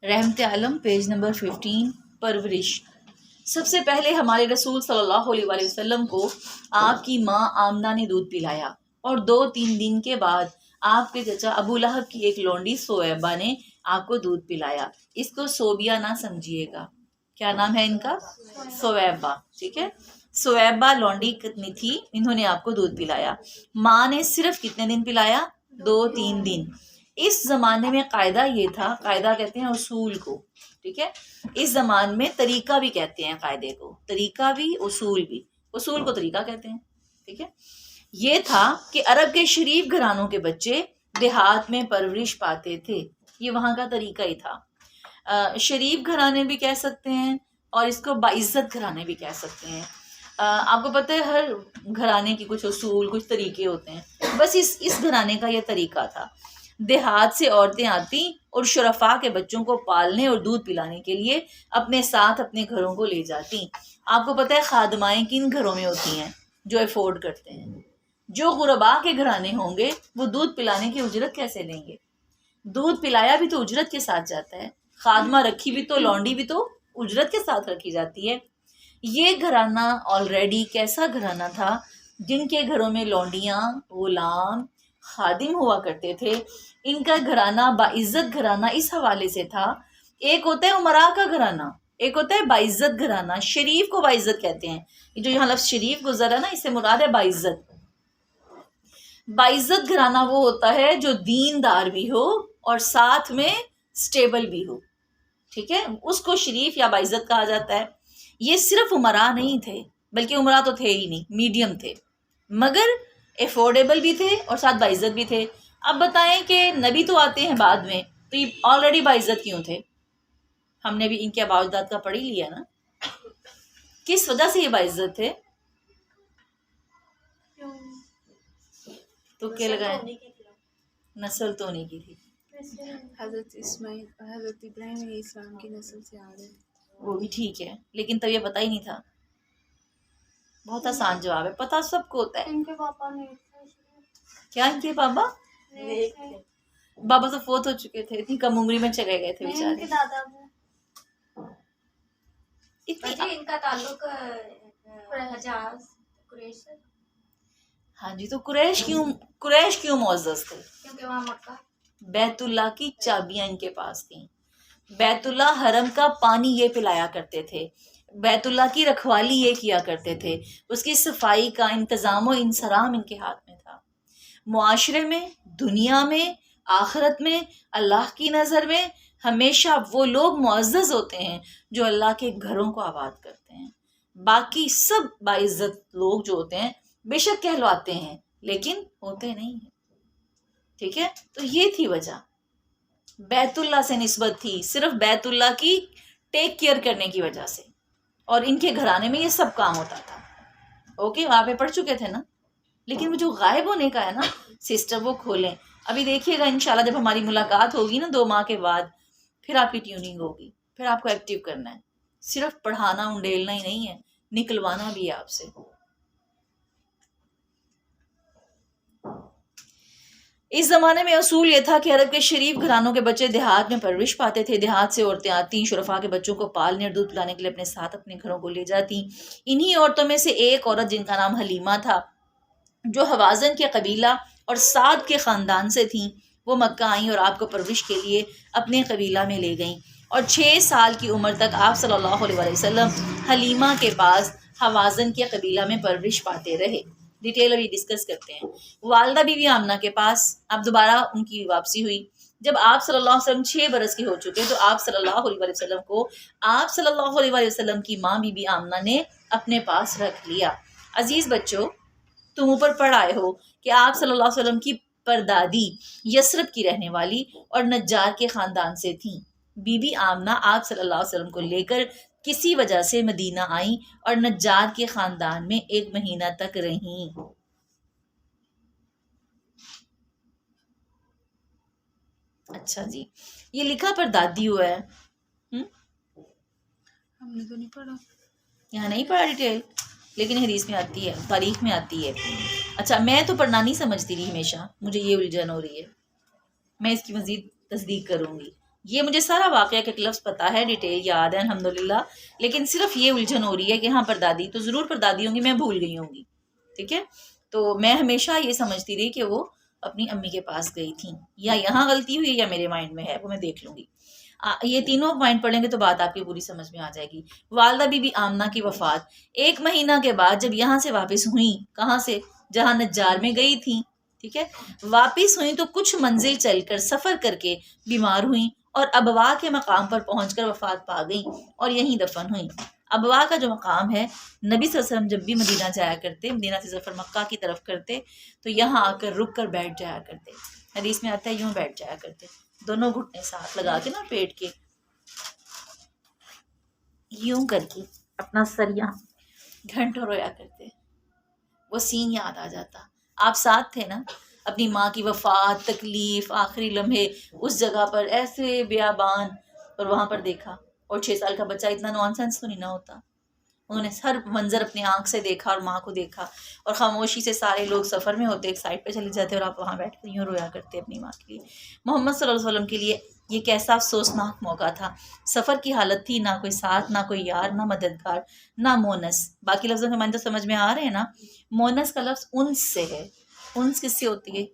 رحمت عالم page number 15 پرورش۔ سب سے پہلے ہمارے رسول صلی اللہ علیہ وآلہ وسلم کو آپ کی ماں آمنہ نے دودھ پلایا، اور 2-3 دن کے بعد آپ کے چچا ابو لہب کی ایک لونڈی سویبہ نے آپ کو دودھ پلایا۔ اس کو سوبیا نہ سمجھیے گا، کیا نام ہے ان کا؟ سویبہ، ٹھیک ہے۔ سویبہ لونڈی کتنی تھی، انہوں نے آپ کو دودھ پلایا۔ ماں نے صرف کتنے دن پلایا؟ 2-3 دن۔ اس زمانے میں قاعدہ یہ تھا، قاعدہ کہتے ہیں اصول کو، ٹھیک ہے۔ اس زمان میں طریقہ بھی کہتے ہیں قاعدے کو، طریقہ بھی اصول بھی، اصول کو طریقہ کہتے ہیں، ٹھیک ہے۔ یہ تھا کہ عرب کے شریف گھرانوں کے بچے دیہات میں پرورش پاتے تھے، یہ وہاں کا طریقہ ہی تھا۔ شریف گھرانے بھی کہہ سکتے ہیں اور اس کو باعزت گھرانے بھی کہہ سکتے ہیں۔ آپ کو پتہ ہے ہر گھرانے کی کچھ اصول، کچھ طریقے ہوتے ہیں، بس اس گھرانے کا یہ طریقہ تھا۔ دیہات سے عورتیں آتی اور شرفاء کے بچوں کو پالنے اور دودھ پلانے کے لیے اپنے ساتھ اپنے گھروں کو لے جاتی۔ آپ کو پتہ ہے خادمائیں کن گھروں میں ہوتی ہیں؟ جو افورڈ کرتے ہیں۔ جو غرباء کے گھرانے ہوں گے وہ دودھ پلانے کی اجرت کیسے لیں گے؟ دودھ پلایا بھی تو اجرت کے ساتھ جاتا ہے، خادمہ رکھی بھی تو، لونڈی بھی تو اجرت کے ساتھ رکھی جاتی ہے۔ یہ گھرانہ آلریڈی کیسا گھرانہ تھا؟ جن کے گھروں میں لونڈیاں، غلام، خادم ہوا کرتے تھے، ان کا گھرانہ باعزت گھرانہ اس حوالے سے تھا۔ ایک ہوتا ہے امراء کا گھرانہ، ایک ہوتا ہے باعزت گھرانہ۔ شریف کو باعزت کہتے ہیں، یہ جو یہاں لفظ شریف گزرا نا، اس سے مراد ہے باعزت۔ باعزت گھرانہ وہ ہوتا ہے جو دیندار بھی ہو اور ساتھ میں سٹیبل بھی ہو، ٹھیک ہے، اس کو شریف یا باعزت کہا جاتا ہے۔ یہ صرف امراء نہیں تھے، بلکہ امراء تو تھے ہی نہیں، میڈیم تھے، مگر افورڈیبل بھی تھے اور ساتھ باعزت بھی تھے۔ اب بتائیں کہ نبی تو آتے ہیں بعد میں، تو یہ آلریڈی باعزت کیوں تھے؟ ہم نے بھی ان کے آباء و اجداد کا پڑھ ہی لیا نا، کس وجہ سے یہ باعزت تھے؟ تو کیا لگائیں؟ نسل تو نہیں کی تھی، حضرت اسماعیل، حضرت ابراہیم علیہ السلام کی نسل سے آ رہے تھے، وہ بھی ٹھیک ہے، لیکن تب یہ پتہ ہی نہیں تھا۔ بہت آسان جواب ہے، پتہ سب کو ہوتا ہے۔ ان کے پاپا نے کیا ان کے بابا؟ بابا تو فوت ہو چکے تھے، اتنی کم عمری میں چلے گئے تھے ان بیچارے۔ کے دادا اتنی ان کا تعلق حجاز قریش سے، ہاں جی، تو قریش کیوں معزز تھے؟ کیونکہ وہاں مکہ بیت اللہ کی چابیاں ان کے پاس تھیں، بیت اللہ حرم کا پانی یہ پلایا کرتے تھے، بیت اللہ کی رکھوالی یہ کیا کرتے تھے، اس کی صفائی کا انتظام و انصرام ان کے ہاتھ میں تھا۔ معاشرے میں، دنیا میں، آخرت میں، اللہ کی نظر میں ہمیشہ وہ لوگ معزز ہوتے ہیں جو اللہ کے گھروں کو آباد کرتے ہیں۔ باقی سب باعزت لوگ جو ہوتے ہیں بے شک کہلواتے ہیں لیکن ہوتے نہیں ہیں، ٹھیک ہے۔ تو یہ تھی وجہ، بیت اللہ سے نسبت تھی، صرف بیت اللہ کی ٹیک کیئر کرنے کی وجہ سے، اور ان کے گھرانے میں یہ سب کام ہوتا تھا۔ اوکے، وہاں پہ پڑھ چکے تھے نا، لیکن وہ جو غائب ہونے کا ہے نا سسٹر، وہ کھولیں۔ ابھی دیکھیے گا انشاءاللہ جب ہماری ملاقات ہوگی نا 2 ماہ کے بعد، پھر آپ کی ٹیوننگ ہوگی، پھر آپ کو ایکٹیو کرنا ہے، صرف پڑھانا انڈیلنا ہی نہیں ہے، نکلوانا بھی ہے آپ سے۔ اس زمانے میں اصول یہ تھا کہ عرب کے شریف گھرانوں کے بچے دیہات میں پرورش پاتے تھے، دیہات سے عورتیں آتی، شرفاء کے بچوں کو پالنے اور دودھ پلانے کے لیے اپنے ساتھ اپنے گھروں کو لے جاتی۔ انہی عورتوں میں سے ایک عورت جن کا نام حلیمہ تھا، جو حوازن کے قبیلہ اور سعد کے خاندان سے تھیں، وہ مکہ آئیں اور آپ کو پرورش کے لیے اپنے قبیلہ میں لے گئیں، اور 6 سال کی عمر تک آپ صلی اللہ علیہ وآلہ وسلم حلیمہ کے پاس حوازن کے قبیلہ میں پرورش پاتے رہے۔ ڈیٹیل ابھی ڈسکس کرتے ہیں۔ والدہ بی بی آمنہ کے پاس اب دوبارہ ان کی واپسی ہوئی۔ جب آپ صلی اللہ علیہ وسلم 6 برس کے ہو چکے تو آپ صلی اللہ علیہ وسلم کو آپ صلی اللہ علیہ وسلم کی ماں بی بی آمنہ نے اپنے پاس رکھ لیا۔ عزیز بچوں، تم اوپر پڑھ آئے ہو کہ آپ صلی اللہ علیہ وسلم کی پردادی یثرب کی رہنے والی اور نجار کے خاندان سے تھیں۔ بی بی آمنہ آپ صلی اللہ علیہ وسلم کو لے کر کسی وجہ سے مدینہ آئیں اور نجار کے خاندان میں 1 مہینہ تک رہیں۔ اچھا جی، یہ لکھا پر دادی ہوا ہے، ہم نے تو نہیں پڑھا، یہاں نہیں پڑھا ڈیٹیل، لیکن حدیث میں آتی ہے، تاریخ میں آتی ہے۔ اچھا، میں تو پڑھنا نہیں سمجھتی رہی، ہمیشہ مجھے یہ الجھن ہو رہی ہے، میں اس کی مزید تصدیق کروں گی۔ یہ مجھے سارا واقعہ کا ایک لفظ پتہ ہے، ڈیٹیل یاد ہے الحمدللہ، لیکن صرف یہ الجھن ہو رہی ہے کہ ہاں پردادی تو ضرور پردادی ہوں گی، میں بھول گئی ہوں گی، ٹھیک ہے. تو میں ہمیشہ یہ سمجھتی رہی کہ وہ اپنی امی کے پاس گئی تھیں، یا یہاں غلطی ہوئی یا میرے مائنڈ میں ہے، وہ میں دیکھ لوں گی. یہ تینوں پوائنٹ پڑھ لیں گے تو بات آپ کی پوری سمجھ میں آ جائے گی. والدہ بی بی آمنہ کی وفات 1 مہینہ کے بعد جب یہاں سے واپس ہوئیں، کہاں سے؟ جہاں نجار میں گئی تھیں، ٹھیک ہے. واپس ہوئیں تو کچھ منزل چل کر سفر کر کے بیمار ہوئیں اور ابوا کے مقام پر پہنچ کر وفات پا گئیں اور یہیں دفن ہوئیں. ابوا کا جو مقام ہے، نبی صلی اللہ علیہ وسلم جب بھی مدینہ جایا کرتے، مدینہ سے سفر مکہ کی طرف کرتے تو یہاں آ کر رک کر بیٹھ جایا کرتے. حدیث میں آتا ہے یوں بیٹھ جایا کرتے، دونوں گھٹنے ساتھ لگا کے نا پیٹ کے، یوں کر کے اپنا سر یہاں گھنٹوں رویا کرتے. وہ سین یاد آ جاتا. آپ ساتھ تھے نا، اپنی ماں کی وفات، تکلیف، آخری لمحے اس جگہ پر ایسے بیابان، اور وہاں پر دیکھا. اور 6 سال کا بچہ اتنا نان سینس تو نہیں نہ ہوتا. انہوں نے ہر منظر اپنی آنکھ سے دیکھا اور ماں کو دیکھا، اور خاموشی سے سارے لوگ سفر میں ہوتے، ایک سائڈ پہ چلے جاتے اور آپ وہاں بیٹھ کر یوں رویا کرتے اپنی ماں کے لیے. محمد صلی اللہ علیہ وسلم کے لیے یہ کیسا افسوسناک موقع تھا. سفر کی حالت تھی، نہ کوئی ساتھ، نہ کوئی یار، نہ مددگار، نہ مونس. باقی لفظوں کے معنی تو سمجھ میں آ رہے ہیں نا. مونس کا لفظ انس سے ہے. انس کس سے ہوتی ہے؟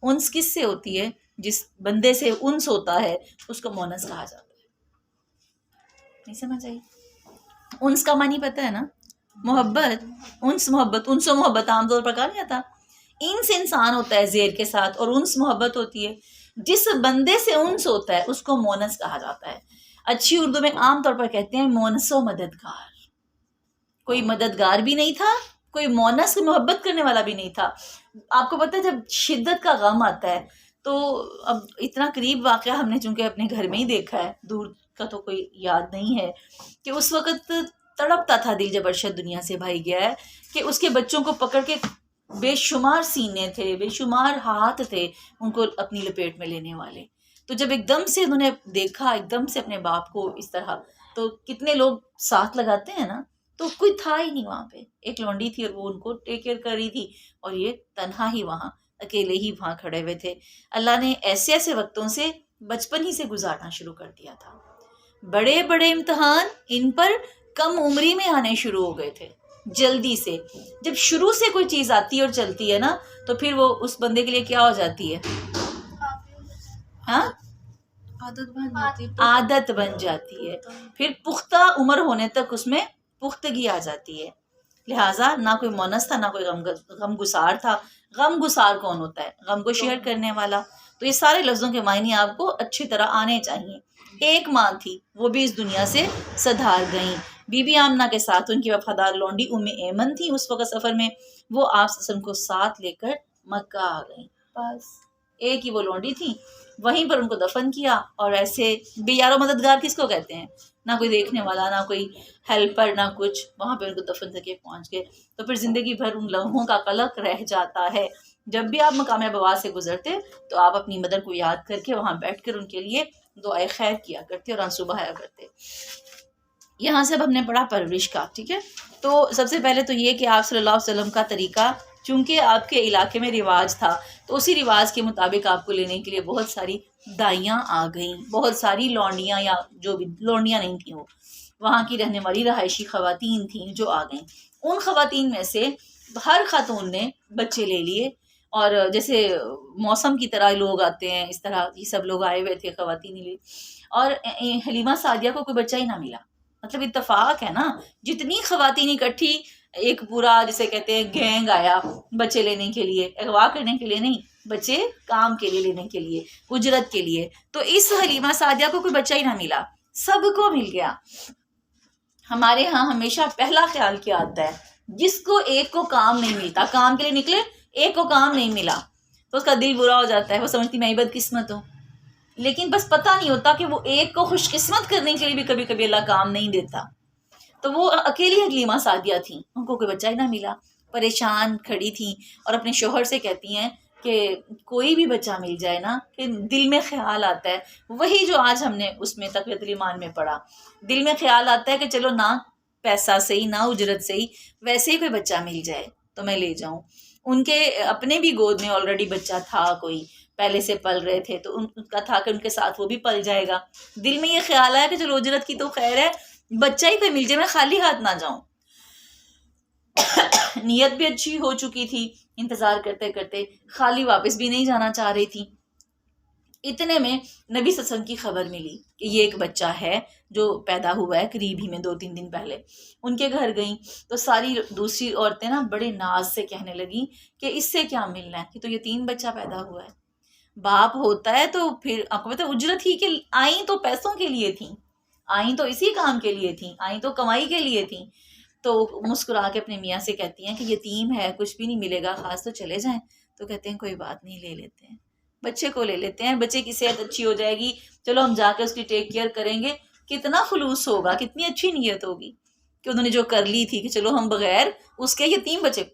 انس کس سے ہوتی ہے؟ جس بندے سے انس ہوتا ہے اس کو مونس کہا جاتا ہے. نہیں سمجھ آئی؟ انس کا معنی پتہ ہے نا؟ محبت. انس محبت، انس و محبت عام طور پر کہا نہیں جاتا. انس انسان ہوتا ہے زیر کے ساتھ، اور انس محبت ہوتی ہے. جس بندے سے انس ہوتا ہے اس کو مونس کہا جاتا ہے. اچھی اردو میں عام طور پر کہتے ہیں مونس و مددگار. کوئی مددگار بھی نہیں تھا، کوئی مونس کوئی محبت کرنے والا بھی نہیں تھا. آپ کو پتہ ہے جب شدت کا غم آتا ہے تو اب اتنا قریب واقعہ ہم نے چونکہ اپنے گھر میں ہی دیکھا ہے، دور کا تو کوئی یاد نہیں ہے، کہ اس وقت تڑپتا تھا دل جب ارشد دنیا سے بھائی گیا ہے، کہ اس کے بچوں کو پکڑ کے بے شمار سینے تھے، بے شمار ہاتھ تھے ان کو اپنی لپیٹ میں لینے والے. تو جب ایک دم سے انہوں نے دیکھا ایک دم سے اپنے باپ کو اس طرح، تو کتنے لوگ ساتھ لگاتے ہیں نا. تو کوئی تھا ہی نہیں وہاں پہ. ایک لونڈی تھی اور وہ ان کو ٹیک کیئر کر رہی تھی، اور یہ تنہا ہی وہاں اکیلے ہی وہاں کھڑے ہوئے تھے. اللہ نے ایسے ایسے وقتوں سے بچپن ہی سے گزارنا شروع کر دیا تھا. بڑے بڑے امتحان ان پر کم عمری میں آنے شروع ہو گئے تھے، جلدی سے. جب شروع سے کوئی چیز آتی ہے اور چلتی ہے نا تو پھر وہ اس بندے کے لیے کیا ہو جاتی ہے؟ ہاں، عادت بن جاتی ہے. پھر پختہ عمر ہونے تک اس میں پختگی آ جاتی ہے. لہٰذا نہ کوئی مونس تھا، نہ کوئی غم گسار تھا. غم گسار کون ہوتا ہے؟ غم کو شیئر کرنے والا. تو یہ سارے لفظوں کے معنی آپ کو اچھی طرح آنے چاہیے. ایک ماں تھی، وہ بھی اس دنیا سے صدھار گئیں. بی بی آمنہ کے ساتھ ان کی وفادار لونڈی ام ایمن تھی اس وقت سفر میں. وہ آپ صلی اللہ علیہ وسلم کو ساتھ لے کر مکہ آ گئیں. بس ایک ہی وہ لونڈی تھی، وہیں پر ان کو دفن کیا. اور ایسے بے یار و مددگار کس کو کہتے ہیں؟ نہ کوئی دیکھنے والا، نہ کوئی ہیلپر، نہ کچھ. وہاں پہ ان کو دفن کر کے پہنچ گئے. تو پھر زندگی بھر ان لمحوں کا قلق رہ جاتا ہے. جب بھی آپ مقام ابوا سے گزرتے تو آپ اپنی مدر کو یاد کر کے وہاں بیٹھ کر ان کے لیے دعائے خیر کیا کرتے اور آنسو بہایا کرتے. یہاں سے اب ہم نے پڑھا پرورش کا، ٹھیک ہے. تو سب سے پہلے تو یہ کہ آپ صلی اللہ علیہ وسلم کا طریقہ، چونکہ آپ کے علاقے میں رواج تھا تو اسی رواج کے مطابق آپ کو لینے کے لیے بہت ساری دائیاں آ گئیں، بہت ساری لونڈیاں، یا جو بھی لونڈیاں نہیں تھیں، وہ وہاں کی رہنے والی رہائشی خواتین تھیں جو آ گئیں. ان خواتین میں سے ہر خاتون نے بچے لے لیے، اور جیسے موسم کی طرح لوگ آتے ہیں اس طرح یہ سب لوگ آئے ہوئے تھے، خواتین لیے. اور حلیمہ سعدیہ کو کوئی بچہ ہی نہ ملا. مطلب اتفاق ہے نا، جتنی خواتین اکٹھی، ایک پورا جسے کہتے ہیں گینگ آیا بچے لینے کے لیے، اغوا کرنے کے لیے نہیں، بچے کام کے لیے لینے کے لیے، اجرت کے لیے. تو اس حلیمہ سعدیہ کو کوئی بچہ ہی نہ ملا، سب کو مل گیا. ہمارے ہاں ہمیشہ پہلا خیال کیا آتا ہے، جس کو ایک کو کام نہیں ملتا، کام کے لیے نکلے ایک کو کام نہیں ملا تو اس کا دل برا ہو جاتا ہے، وہ سمجھتی میں ہی بد قسمت ہوں. لیکن بس پتہ نہیں ہوتا کہ وہ ایک کو خوش قسمت کرنے کے لیے بھی کبھی کبھی اللہ کام نہیں دیتا. تو وہ اکیلی حلیمہ سعدیہ تھیں، ان کو کوئی بچہ ہی نہ ملا، پریشان کھڑی تھیں اور اپنے شوہر سے کہتی ہیں کہ کوئی بھی بچہ مل جائے نا، کہ دل میں خیال آتا ہے وہی جو آج ہم نے اس میں تقویۃ الایمان میں پڑھا. دل میں خیال آتا ہے کہ چلو نہ پیسہ صحیح نہ اجرت صحیح، ویسے ہی کوئی بچہ مل جائے تو میں لے جاؤں. ان کے اپنے بھی گود میں آلریڈی بچہ تھا کوئی، پہلے سے پل رہے تھے تو ان کا تھا کہ ان کے ساتھ وہ بھی پل جائے گا. دل میں یہ خیال آیا کہ چلو اجرت کی تو خیر ہے, بچہ ہی کوئی مل جائے, میں خالی ہاتھ نہ جاؤں. نیت بھی اچھی ہو چکی تھی, انتظار کرتے کرتے خالی واپس بھی نہیں جانا چاہ رہی تھی. اتنے میں نبی صلی اللہ علیہ وسلم کی خبر ملی کہ یہ ایک بچہ ہے جو پیدا ہوا ہے قریب ہی میں 2-3 دن پہلے. ان کے گھر گئیں تو ساری دوسری عورتیں نا بڑے ناز سے کہنے لگیں کہ اس سے کیا ملنا ہے, کہ تو یتیم بچہ پیدا ہوا ہے. باپ ہوتا ہے تو پھر آپ کو پتہ اجرت ہی کہ آئیں تو پیسوں کے لیے تھیں, آئیں تو اسی کام کے لیے تھیں, آئیں تو کمائی کے لیے تھیں. تو مسکرا کے اپنے میاں سے کہتی ہیں کہ یتیم ہے, کچھ بھی نہیں ملے گا خاص, تو چلے جائیں. تو کہتے ہیں کوئی بات نہیں, لے لیتے ہیں بچے کو, لے لیتے ہیں, بچے کی صحت اچھی ہو جائے گی, چلو ہم جا کے اس کی ٹیک کیئر کریں گے. کتنا خلوص ہوگا, کتنی اچھی نیت ہوگی کہ انہوں نے جو کر لی تھی کہ چلو ہم بغیر اس کے یتیم بچے.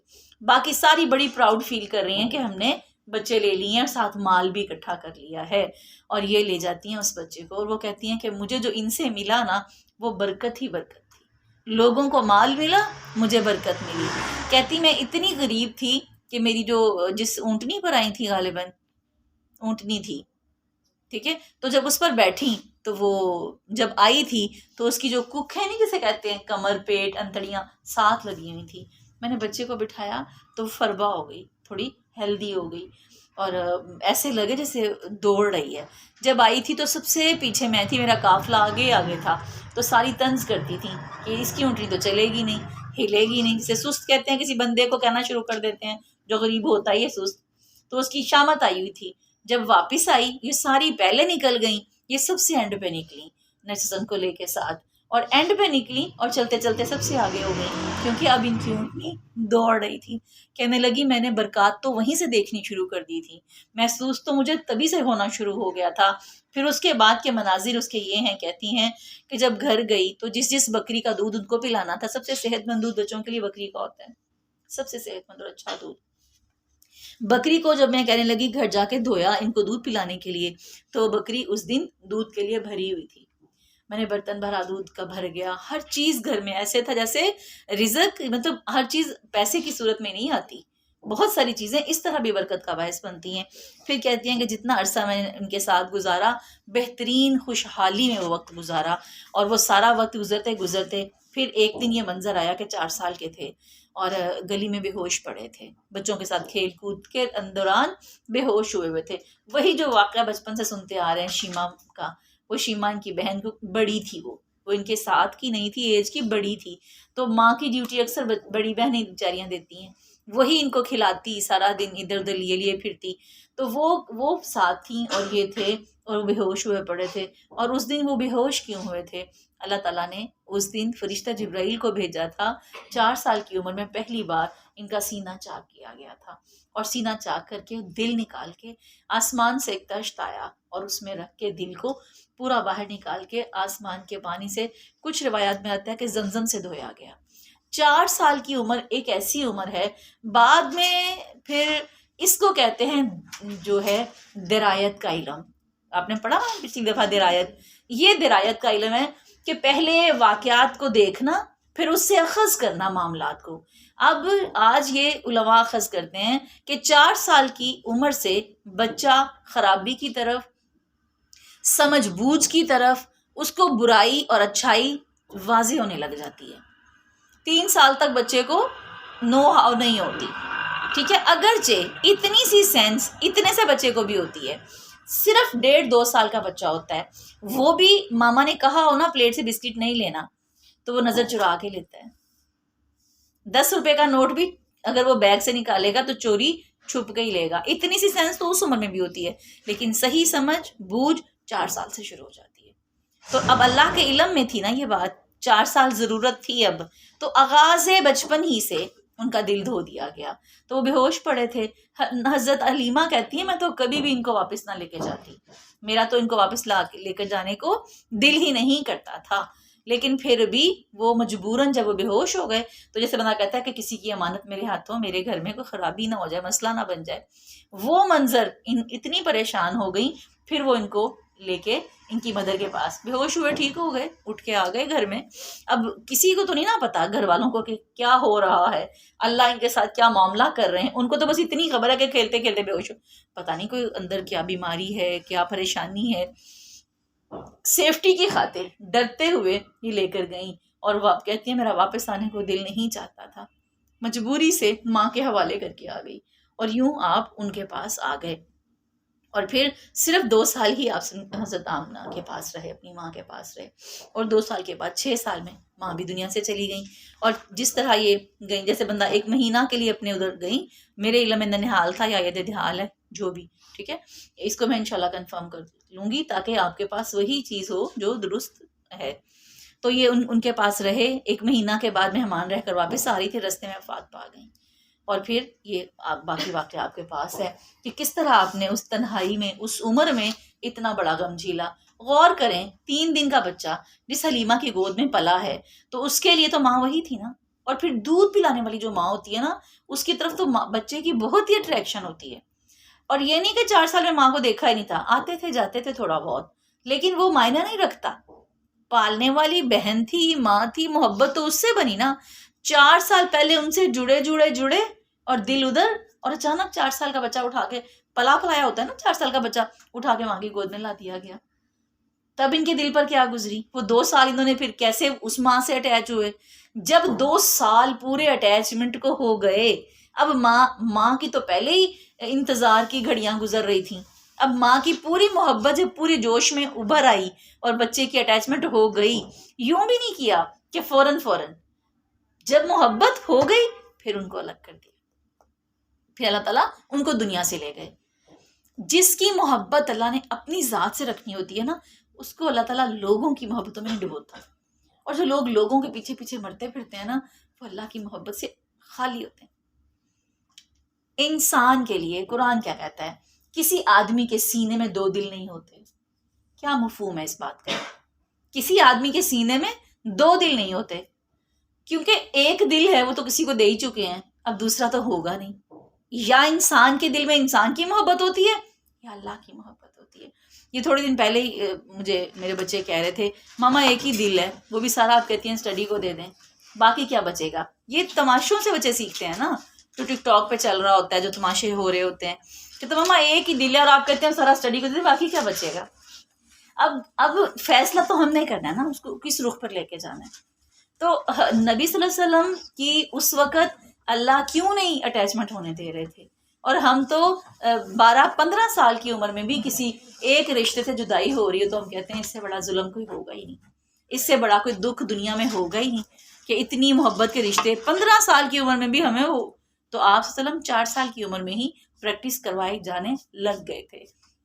باقی ساری بڑی پراؤڈ فیل کر رہی ہیں کہ ہم نے بچے لے لیے ہیں اور ساتھ مال بھی اکٹھا کر لیا ہے, اور یہ لے جاتی ہیں اس بچے کو. اور وہ کہتی ہیں کہ مجھے جو ان سے ملا نا وہ برکت ہی برکت تھی. لوگوں کو مال ملا, مجھے برکت ملی. کہتی میں اتنی غریب تھی کہ میری جو جس اونٹنی پر آئی تھی, غالباً اونٹنی تھی, ٹھیک ہے, تو جب اس پر بیٹھی تو وہ جب آئی تھی تو اس کی جو کک ہے نہیں جسے کہتے ہیں, کمر پیٹ انتڑیاں ساتھ لگی ہوئی تھی. میں نے بچے کو بٹھایا تو فربا ہو گئی, تھوڑی ہیلدی ہو گئی, اور ایسے لگے جیسے دوڑ رہی ہے. جب آئی تھی تو سب سے پیچھے میں تھی, میرا قافلہ آگے آگے تھا, تو ساری طنز کرتی تھیں کہ اس کی اونٹنی تو چلے گی نہیں, ہلے گی نہیں. جسے سست کہتے ہیں, کسی بندے کو کہنا شروع کر دیتے ہیں جو غریب ہوتا ہے یہ سست. تو اس کی شامت آئی ہوئی تھی. جب واپس آئی یہ ساری پہلے نکل گئیں, یہ سب سے اینڈ پہ نکلی نرسن کو لے کے ساتھ, اور اینڈ پہ نکلی اور چلتے چلتے سب سے آگے ہو گئی, کیونکہ اب ان کی اونٹنی دوڑ رہی تھی. کہنے لگی میں نے برکات تو وہیں سے دیکھنی شروع کر دی تھی, محسوس تو مجھے تبھی سے ہونا شروع ہو گیا تھا. پھر اس کے بعد کے مناظر اس کے یہ ہیں, کہتی ہیں کہ جب گھر گئی تو جس بکری کا دودھ ان کو پلانا تھا, سب سے صحت مند دودھ بچوں کے لیے بکری کا ہوتا ہے, سب سے صحت مند اور اچھا دودھ. بکری کو جب میں کہنے لگی گھر جا کے دھویا ان کو دودھ پلانے کے لیے, تو بکری اس دن دودھ کے لیے بھری ہوئی تھی. میں نے برتن بھرا, دودھ کا بھر گیا, ہر چیز گھر میں ایسے تھا جیسے رزق, مطلب ہر چیز پیسے کی صورت میں نہیں آتی, بہت ساری چیزیں اس طرح بھی برکت کا باعث بنتی ہیں. پھر کہتی ہیں کہ جتنا عرصہ میں نے ان کے ساتھ گزارا بہترین خوشحالی میں وہ وقت گزارا, اور وہ سارا وقت گزرتے گزرتے پھر ایک دن یہ منظر آیا کہ 4 سال کے تھے اور گلی میں بے ہوش پڑے تھے, بچوں کے ساتھ کھیل کود کے دوران بے ہوش ہوئے تھے. وہی جو واقعہ بچپن سے سنتے آ رہے ہیں شیما کا, وہ شیما ان کی بہن کو بڑی تھی, وہ ان کے ساتھ کی نہیں تھی, ایج کی بڑی تھی. تو ماں کی ڈیوٹی اکثر بڑی بہنیں بیچاریاں دیتی ہیں, وہی ان کو کھلاتی, سارا دن ادھر ادھر لیے پھرتی. تو وہ ساتھ تھیں اور یہ تھے, اور وہ بے ہوش ہوئے پڑے تھے. اور اس دن وہ بے ہوش کیوں ہوئے تھے؟ اللہ تعالیٰ نے اس دن فرشتہ جبرائیل کو بھیجا تھا. 4 سال کی عمر میں پہلی بار ان کا سینہ چاک کیا گیا تھا, اور سینہ چاک کر کے دل نکال کے آسمان سے ایک تشت آیا, اور اس میں رکھ کے دل کو پورا باہر نکال کے آسمان کے پانی سے, کچھ روایات میں آتا ہے کہ زمزم سے دھویا گیا. 4 سال کی عمر ایک ایسی عمر ہے, بعد میں پھر اس کو کہتے ہیں جو ہے درایت کا علم. آپ نے پڑھا پچھلی دفعہ درایت, یہ درایت کا علم ہے کہ پہلے واقعات کو دیکھنا پھر اس سے اخذ کرنا معاملات کو. اب آج یہ علماء اخذ کرتے ہیں کہ 4 سال کی عمر سے بچہ خرابی کی طرف, سمجھ بوجھ کی طرف, اس کو برائی اور اچھائی واضح ہونے لگ جاتی ہے. 3 سال تک بچے کو نو ہاؤ نہیں ہوتی, ٹھیک ہے, اگرچہ اتنی سی سینس اتنے سے بچے کو بھی ہوتی ہے. صرف 1.5-2 سال کا بچہ ہوتا ہے, وہ بھی ماما نے کہا ہو نا پلیٹ سے بسکٹ نہیں لینا, تو وہ نظر چرا کے لیتا ہے. 10 روپے کا نوٹ بھی اگر وہ بیگ سے نکالے گا تو چوری چھپ کے ہی لے گا. اتنی سی سینس تو اس عمر میں بھی ہوتی ہے, لیکن صحیح سمجھ بوجھ 4 سال سے شروع ہو جاتی ہے. تو اب اللہ کے علم میں تھی نا یہ بات, 4 سال ضرورت تھی اب, تو آغاز بچپن ہی سے ان کا دل دھو دیا گیا. تو وہ بے ہوش پڑے تھے. حضرت علیمہ کہتی ہیں میں تو کبھی بھی ان کو واپس نہ لے کے جاتی, میرا تو ان کو واپس لے کر جانے کو دل ہی نہیں کرتا تھا. لیکن پھر بھی وہ مجبوراً جب وہ بے ہوش ہو گئے, تو جیسے بندہ کہتا ہے کہ کسی کی امانت میرے ہاتھوں, میرے گھر میں کوئی خرابی نہ ہو جائے, مسئلہ نہ بن جائے, وہ منظر اتنی پریشان ہو گئی, پھر وہ ان کو لے کے ان کی مدر کے پاس، بے ہوش ہوئے ٹھیک ہو گئے، اٹھ کے آ گئے گھر میں. اب کسی کو تو نہیں نا پتا گھر والوں کو کہ کیا ہو رہا ہے، اللہ ان کے ساتھ کیا معاملہ کر رہے ہیں. ان کو تو بس اتنی خبر ہے کہ کھیلتے کھیلتے بے ہوش ہو، پتہ نہیں کوئی اندر کیا بیماری ہے، کیا پریشانی ہے. سیفٹی کی خاطر ڈرتے ہوئے یہ لے کر گئیں، اور وہ کہتی ہیں میرا واپس آنے کو دل نہیں چاہتا تھا، مجبوری سے ماں کے حوالے کر کے آ گئی. اور یوں آپ ان کے پاس آ گئے، اور پھر صرف 2 سال ہی آپ حضرت آمنہ کے پاس رہے، اپنی ماں کے پاس رہے. اور 2 سال کے بعد 6 سال میں ماں بھی دنیا سے چلی گئیں. اور جس طرح یہ گئیں، جیسے بندہ 1 مہینہ کے لیے اپنے ادھر گئیں، میرے علم میں ننہال تھا یا یہ ددھال ہے جو بھی، ٹھیک ہے، اس کو میں انشاءاللہ کنفرم کر لوں گی تاکہ آپ کے پاس وہی چیز ہو جو درست ہے. تو یہ ان کے پاس رہے. 1 مہینہ کے بعد مہمان رہ کر واپس آ رہی تھی، رستے میں وفات پا گئیں. اور پھر یہ باقی واقعہ آپ کے پاس ہے کہ کس طرح آپ نے اس تنہائی میں، اس عمر میں اتنا بڑا غم جھیلا. غور کریں، 3 دن کا بچہ جس حلیمہ کی گود میں پلا ہے، تو اس کے لیے تو ماں وہی تھی نا. اور پھر دودھ پلانے والی جو ماں ہوتی ہے نا، اس کی طرف تو بچے کی بہت ہی اٹریکشن ہوتی ہے. اور یہ نہیں کہ 4 سال میں ماں کو دیکھا ہی نہیں تھا، آتے تھے جاتے تھے تھوڑا بہت، لیکن وہ معنی نہیں رکھتا. پالنے والی بہن تھی، ماں تھی، محبت تو اس سے بنی نا. 4 سال پہلے ان سے جڑے اور دل ادھر، اور اچانک 4 سال کا بچہ اٹھا کے، پلایا ہوتا ہے نا 4 سال کا بچہ، اٹھا کے ماں کی گود میں لا دیا گیا. تب ان کے دل پر کیا گزری. وہ 2 سال انہوں نے پھر کیسے اس ماں سے اٹیچ ہوئے. جب 2 سال پورے اٹیچمنٹ کو ہو گئے، اب ماں کی تو پہلے ہی انتظار کی گھڑیاں گزر رہی تھیں. اب ماں کی پوری محبت جب پوری جوش میں ابھر آئی اور بچے کی اٹیچمنٹ ہو گئی، یوں بھی نہیں کیا کہ فوراً جب محبت ہو گئی پھر ان کو الگ کر دیا. پھر اللہ تعالیٰ ان کو دنیا سے لے گئے. جس کی محبت اللہ نے اپنی ذات سے رکھنی ہوتی ہے نا، اس کو اللہ تعالیٰ لوگوں کی محبتوں میں نہیں ڈبوتا. اور جو لوگ لوگوں کے پیچھے پیچھے مرتے پھرتے ہیں نا، وہ اللہ کی محبت سے خالی ہوتے ہیں. انسان کے لیے قرآن کیا کہتا ہے؟ کسی آدمی کے سینے میں 2 دل نہیں ہوتے. کیا مفہوم ہے اس بات کا؟ کسی آدمی کے سینے میں 2 دل نہیں ہوتے، کیونکہ ایک دل ہے وہ تو کسی کو دے ہی چکے ہیں، اب دوسرا تو ہوگا نہیں. یا انسان کے دل میں انسان کی محبت ہوتی ہے یا اللہ کی محبت ہوتی ہے. یہ تھوڑے دن پہلے ہی مجھے میرے بچے کہہ رہے تھے، ماما ایک ہی دل ہے، وہ بھی سارا آپ کہتی ہیں اسٹڈی کو دے دیں، باقی کیا بچے گا. یہ تماشوں سے بچے سیکھتے ہیں نا، جو ٹک ٹاک پہ چل رہا ہوتا ہے، جو تماشے ہو رہے ہوتے ہیں کہ تو ماما ایک ہی دل ہے اور آپ کہتے ہیں سارا اسٹڈی کو دے دیں، باقی کیا بچے گا. اب فیصلہ تو ہم نے کرنا ہے نا، اس کو کس رخ پر لے کے جانا ہے. تو نبی صلی اللہ علیہ وسلم کی اس وقت اللہ کیوں نہیں اٹیچمنٹ ہونے دے رہے تھے، اور ہم تو 12-15 سال کی عمر میں بھی کسی ایک رشتے سے جدائی ہو رہی ہے تو ہم کہتے ہیں اس سے بڑا ظلم کوئی ہوگا ہی نہیں، اس سے بڑا کوئی دکھ دنیا میں ہوگا ہی نہیں کہ اتنی محبت کے رشتے 15 سال کی عمر میں بھی ہمیں ہو. تو آپ صلی اللہ علیہ وسلم 4 سال کی عمر میں ہی پریکٹس کروائے جانے لگ گئے تھے.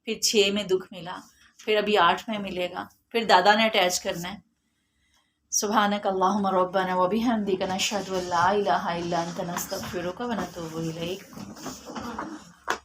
پھر 6 میں دکھ ملا، پھر ابھی 8 میں ملے گا، پھر دادا نے اٹیچ کرنا ہے. سبحانک اللہم ربنا و بحمدک نشہد ان لا الہ الا انت نستغفرک و نتوب الیک.